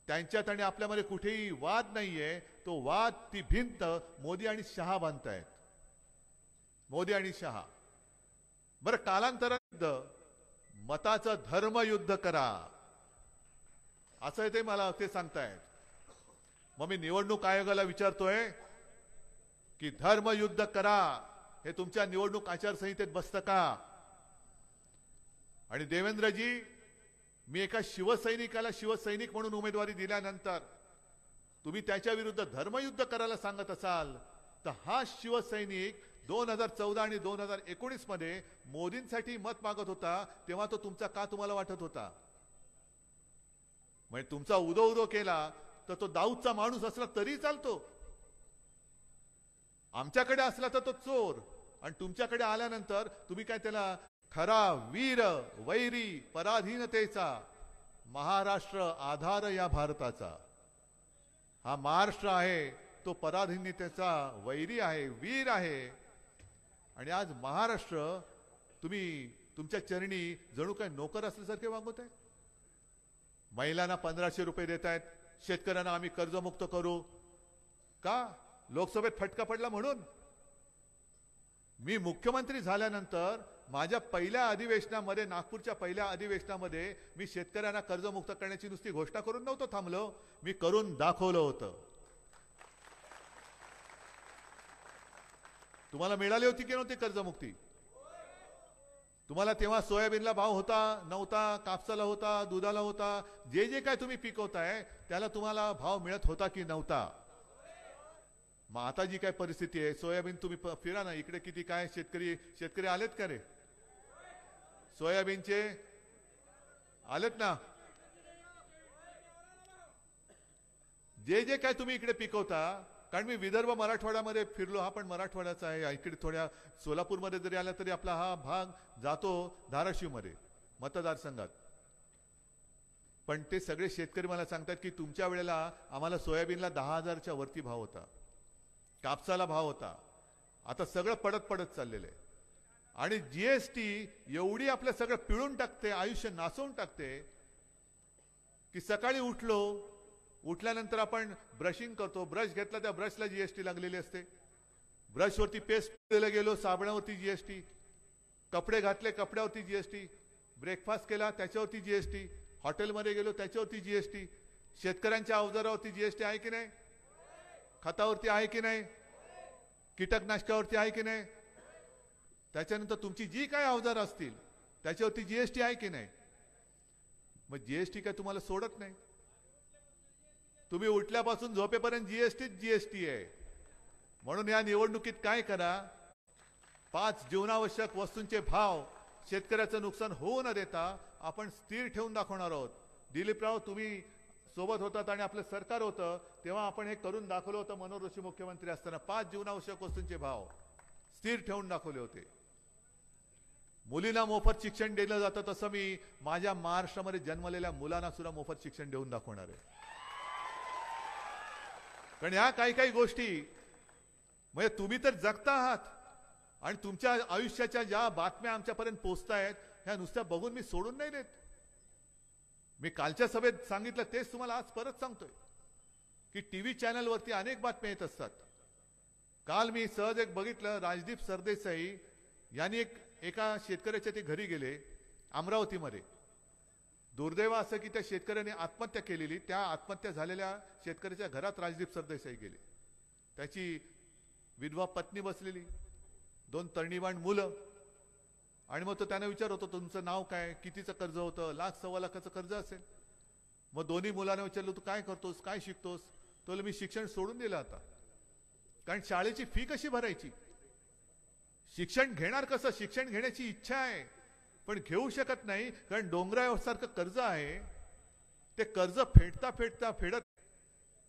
त्यांच्यात आणि आपल्यामध्ये कुठेही वाद नाहीये. तो वाद, ती भिंत मोदी आणि शहा बांधतायत. मोदी आणि शहा. बरं, कालांतरात मताचं धर्मयुद्ध करा असं ते मला ते सांगतायत. मग मी निवडणूक आयोगाला विचारतोय की धर्मयुद्ध करा हे तुमच्या निवडणूक आचारसंहितेत बसतं का? आणि देवेंद्रजी, मी एका शिवसैनिकाला शिवसैनिक म्हणून उमेदवारी दिल्यानंतर तुम्ही त्याच्या विरुद्ध धर्मयुद्ध करायला सांगत असाल तर हा शिवसैनिक 2014 आणि 2019 मध्ये मोदींसाठी मत मागत होता, तेव्हा तो तुमचा का तुम्हाला वाटत होता? म्हणजे तुमचा उदो केला तर तो दाऊदचा माणूस असला तरी चालतो. आमच्याकडे असला तर तो चोर, आणि तुमच्याकडे आल्यानंतर तुम्ही काय त्याला खरा वीर वैरी पराधीनतेचा महाराष्ट्र आधार या भारताचा हा महाराष्ट्र आहे, तो पराधीनतेचा वैरी आहे, वीर आहे. आणि आज महाराष्ट्र तुम्ही तुमच्या चरणी जणू काय नोकर असल्यासारखे वागवत आहे. महिलांना 1500 रुपये देत आहेत, शेतकऱ्यांना आम्ही कर्जमुक्त करू का? लोकसभेत फटका पडला म्हणून. मी मुख्यमंत्री झाल्यानंतर माझ्या पहिल्या अधिवेशनामध्ये, नागपूरच्या पहिल्या अधिवेशनामध्ये मी शेतकऱ्यांना कर्जमुक्त करण्याची नुसती घोषणा करून नव्हतं थांबलो, मी करून दाखवलं होतं. तुम्हाला मिळाली होती की नव्हती कर्जमुक्ती? तुम्हाला तेव्हा सोयाबीनला भाव होता नव्हता, कापसाला होता, दुधाला होता, जे जे काय तुम्ही पिकवताय त्याला तुम्हाला भाव मिळत होता की नव्हता? मग आता जी काय परिस्थिती आहे, सोयाबीन तुम्ही फिरा ना इकडे, किती काय शेतकरी आलेत का रे? सोयाबीनचे आलेत ना? जे जे काय तुम्ही इकडे पिकवता, कारण मी विदर्भ मराठवाड्यामध्ये फिरलो, हा पण मराठवाड्याचा आहे. इकडे थोड्या सोलापूरमध्ये जरी आला तरी आपला हा भाग जातो धाराशिवमध्ये मतदारसंघात. पण ते सगळे शेतकरी मला सांगतात की तुमच्या वेळेला आम्हाला सोयाबीनला 10,000च्या वरती भाव होता, कापसाला भाव होता. आता सगळं पडत चाललेलं आहे. आणि जीएसटी एवढी आपलं सगळं पिळून टाकते, आयुष्य नासवून टाकते की सकाळी उठल्यानंतर आपण ब्रशिंग करतो, ब्रश घेतला त्या ब्रशला जीएसटी लागलेली असते, ब्रशवरती पेस्ट दिला गेलो साबणावरती जीएसटी, कपडे घातले कपड्यावरती जीएसटी, ब्रेकफास्ट केला त्याच्यावरती जीएसटी, हॉटेलमध्ये गेलो त्याच्यावरती जीएसटी, शेतकऱ्यांच्या अवजारावरती जीएसटी आहे की नाही, खतावरती आहे की नाही, कीटकनाशकावरती आहे की नाही, त्याच्यानंतर तुमची जी काय अवजार असतील त्याच्यावरती जीएसटी आहे की नाही. मग जीएसटी काय तुम्हाला सोडत नाही. तुम्ही उठल्यापासून झोपेपर्यंत जीएसटी आहे. म्हणून या निवडणुकीत काय करा, 5 जीवनावश्यक वस्तूंचे भाव शेतकऱ्याचं नुकसान होऊ न देता आपण स्थिर ठेवून दाखवणार आहोत. दिलीपराव, तुम्ही सोबत होतात आणि आपलं सरकार होतं तेव्हा आपण हे करून दाखवलं होतं. मनोहर जोशी मुख्यमंत्री असताना 5 जीवनावश्यक वस्तूंचे भाव स्थिर ठेवून दाखवले होते. मुलींना मोफत शिक्षण दिलं जातं, तसं मी माझ्या महाराष्ट्रामध्ये जन्मलेल्या मुलांना सुद्धा मोफत शिक्षण देऊन दाखवणार आहे. कारण ह्या काही गोष्टी म्हणजे तुम्ही तर जगता आहात आणि तुमच्या आयुष्याच्या ज्या बातम्या आमच्यापर्यंत पोहोचतायत ह्या नुसत्या बघून मी सोडून नाही देत. मी कालच्या सभेत सांगितलं तेच तुम्हाला आज परत सांगतोय की टीव्ही चॅनलवरती अनेक बातम्या येत असतात. काल मी सहज एक बघितलं, राजदीप सरदेसाई यांनी एका शेतकऱ्याच्या ते घरी गेले अमरावतीमध्ये. दुर्दैव असं की त्या शेतकऱ्याने आत्महत्या केलेली, त्या आत्महत्या झालेल्या शेतकऱ्याच्या घरात राजदीप सरदेसाई गेले. त्याची विधवा पत्नी बसलेली, 2 तरणीबाण मुलं. आणि मग तो त्याने विचारत होता तुमचं नाव काय, कितीचं कर्ज होतं, 1,00,000-1,15,00,000चं कर्ज असेल. मग दोन्ही मुलांना विचारलं तू काय करतोस, काय शिकतोस? तो मी शिक्षण सोडून दिलं आता. कारण शाळेची फी कशी भरायची, शिक्षण घेणार कसं, शिक्षण घेण्याची इच्छा आहे पण घेऊ शकत नाही कारण डोंगरासारखं कर्ज आहे. ते कर्ज फेडत.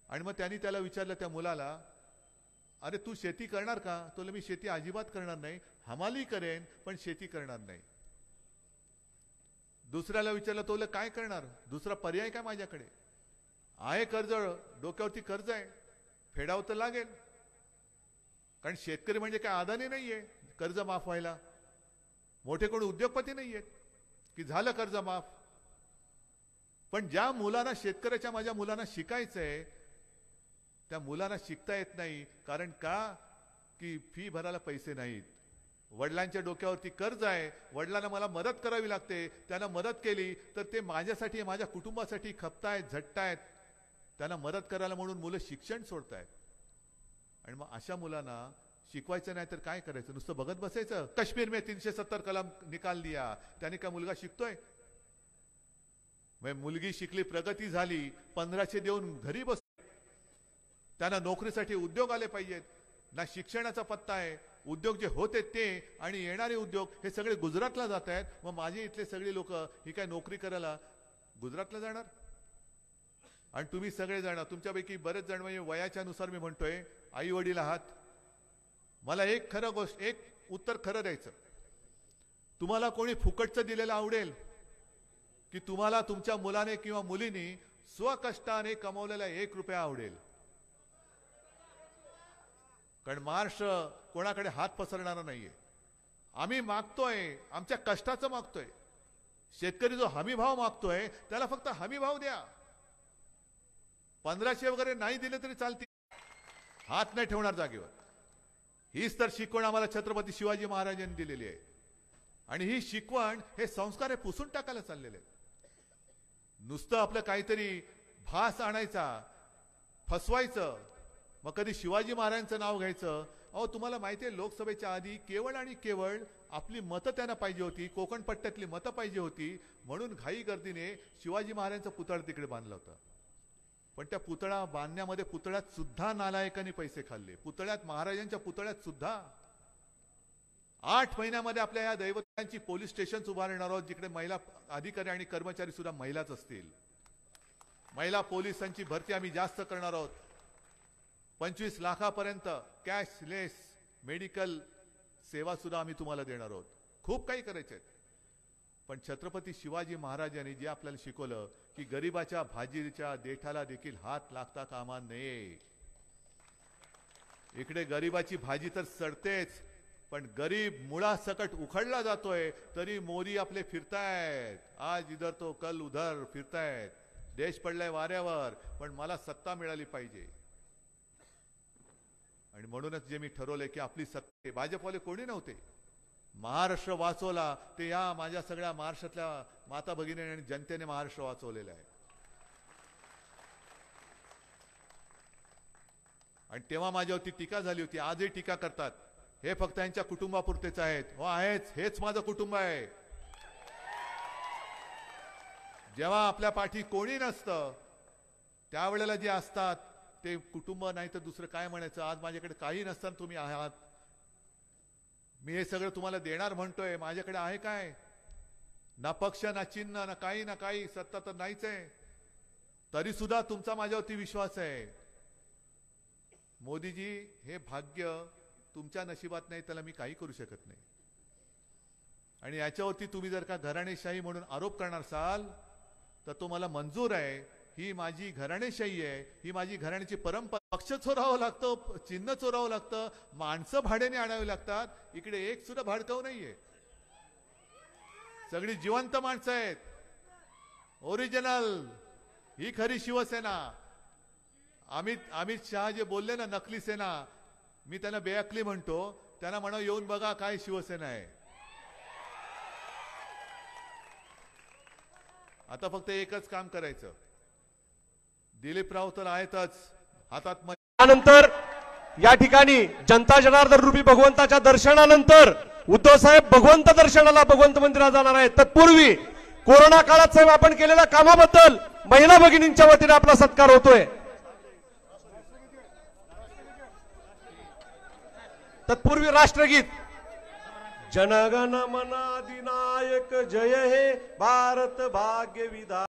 आणि मग त्यांनी त्याला विचारलं त्या मुलाला, अरे तू शेती करणार का? तो मी शेती अजिबात करणार नाही, हमाली करेन पण शेती करणार नाही. दुसऱ्याला विचारलं तो काय करणार, दुसरा पर्याय काय माझ्याकडे आहे, कर्ज डोक्यावरती कर्ज आहे, फेडावं तर लागेल. कारण शेतकरी म्हणजे काय अदानी नाहीये कर्ज माफ व्हायला, मोठे कोणी उद्योगपती नाहीयेत की झालं कर्ज माफ. पण ज्या मुलांना, शेतकऱ्याच्या माझ्या मुलांना शिकायचंय त्या मुलांना शिकता येत नाही. कारण का की फी भरायला पैसे नाहीत, वडिलांच्या डोक्यावरती कर्ज आहे, वडिलांना मला मदत करावी लागते, त्यांना मदत केली तर ते माझ्यासाठी माझ्या कुटुंबासाठी खपतायत, झटतायत, त्यांना मदत करायला म्हणून मुलं शिक्षण सोडतायत. आणि मग अशा मुलांना शिकवायचं नाही तर काय करायचं, नुसतं बघत बसायचं. काश्मीर में 370 कलम निकाल दिया, त्याने काय मुलगा शिकतोय? मुलगी शिकली, प्रगती झाली, 1500 देऊन घरी बस, त्यांना नोकरीसाठी उद्योग आले पाहिजेत. ना शिक्षणाचा पत्ता आहे, उद्योग जे होते ते आणि येणारे उद्योग हे सगळे गुजरातला जात आहेत. मग माझे इथले सगळे लोक ही काय नोकरी करायला गुजरातला जाणार? आणि तुम्ही सगळे जाणार, तुमच्यापैकी बरेच जण, म्हणजे वयाच्या नुसार मी म्हणतोय, आई वडील आहात. मला एक खरं गोष्ट, एक उत्तर खरं द्यायचं. तुम्हाला कोणी फुकटचं दिलेलं आवडेल की तुम्हाला तुमच्या मुलाने किंवा मुलीने स्वकष्टाने कमवलेला 1 रुपया आवडेल? कारण महाराष्ट्र कोणाकडे हात पसरणारा नाहीये. आम्ही मागतोय, आमच्या कष्टाचं मागतोय. शेतकरी जो हमी भाव मागतोय त्याला फक्त हमी भाव द्या. 1500 वगैरे नाही दिले तरी चालतील, हात नाही ठेवणार जागेवर. हीच तर शिकवण आम्हाला छत्रपती शिवाजी महाराजांनी दिलेली आहे. आणि ही शिकवण, हे संस्कार हे पुसून टाकायला चाललेले आहेत. नुसतं आपलं काहीतरी भास आणायचा, फसवायचं, मग कधी शिवाजी महाराजांचं नाव घ्यायचं. अहो तुम्हाला माहिती आहे, लोकसभेच्या आधी केवळ आणि केवळ आपली मतं त्यांना पाहिजे होती, कोकण पट्ट्यातली मतं पाहिजे होती, म्हणून घाई गर्दीने शिवाजी महाराजांचा पुतळा तिकडे बांधला होता. पण त्या पुतळा बांधण्यामध्ये पुतळ्यात सुद्धा नालायकांनी पैसे खाल्ले. पुतळ्यात, महाराजांच्या पुतळ्यात सुद्धा 8 महिन्यामध्ये आपल्या या दैवतांची पोलीस स्टेशन्स उभारणार आहोत, जिकडे महिला अधिकारी आणि कर्मचारी सुद्धा महिलाच असतील. महिला पोलिसांची भरती आम्ही जास्त करणार आहोत. 25 लाखापर्यंत कॅशलेस मेडिकल सेवा सुद्धा आम्ही तुम्हाला देणार आहोत. खूप काही करायचे आहे. पण छत्रपती शिवाजी महाराजांनी जे आपल्याला शिकवलं की गरीबाच्या भाजीच्या देठाला देखील हात लागता कामा नये. इकडे गरीबाची भाजी तर सडतेच, पण गरीब मुळासकट उखडला जातोय तरी मोदी आपले फिरतायत. आज इधर तो कल उधर फिरतायत. देश पडलाय वाऱ्यावर, पण मला सत्ता मिळाली पाहिजे. आणि म्हणूनच जे मी ठरवलंय की आपली सत्ता, भाजपवाले कोणी नव्हते, महाराष्ट्र वाचवला ते या माझ्या सगळ्या महाराष्ट्रातल्या माता भगिनी आणि जनतेने महाराष्ट्र वाचवलेला आहे. आणि तेव्हा माझ्यावरती टीका झाली होती, आजही टीका करतात, हे फक्त यांच्या कुटुंबापुरतेच आहेत. हो आहेच, हेच माझं कुटुंब आहे. जेव्हा आपल्या पाठी कोणी नसतं त्यावेळेला जे असतात ते कुटुंब, नाही तर दुसरं काय म्हणायचं. आज माझ्याकडे काही नसताना तुम्ही आहात, मी हे सगळं तुम्हाला देणार म्हणतोय. माझ्याकडे आहे काय? ना पक्ष, ना चिन्ह, ना काही. सत्ता तर नाहीच आहे, तरी सुद्धा तुमचा माझ्यावरती विश्वास आहे. मोदीजी, हे भाग्य तुमच्या नशिबात नाही, त्याला मी काही करू शकत नाही. आणि याच्यावरती तुम्ही जर का घराणेशाही म्हणून आरोप करणार असाल तर तो मला मंजूर आहे. ही माझी घराणेशाही आहे, ही माझी घराण्याची परंपरा. पक्ष चोरावं लागतं, चिन्ह चोरावं लागतं, माणसं भाड्याने आणावी लागतात. इकडे एक सुद्धा भाडकाव नाहीये, सगळी जिवंत माणसं आहेत, ओरिजिनल. ही खरी शिवसेना. अमित शहा जे बोलले ना नकली सेना, मी त्यांना बेअकली म्हणतो. त्यांना म्हणा येऊन बघा काय शिवसेना आहे. आता फक्त एकच काम करायचं. दिलीपराव तर आहेतच हातात. त्यानंतर या ठिकाणी जनता जनार्दन रूपी भगवंताच्या दर्शनानंतर उद्धव साहेब भगवंत दर्शनाला भगवंत मंदिरात जाणार आहेत. तत्पूर्वी कोरोना काळात साहेब आपण केलेल्या कामाबद्दल महिला भगिनींच्या वतीने आपला सत्कार होतोय. तत्पूर्वी राष्ट्रगीत. जनगण मन अधिनायक जय हे भारत भाग्य विधाता.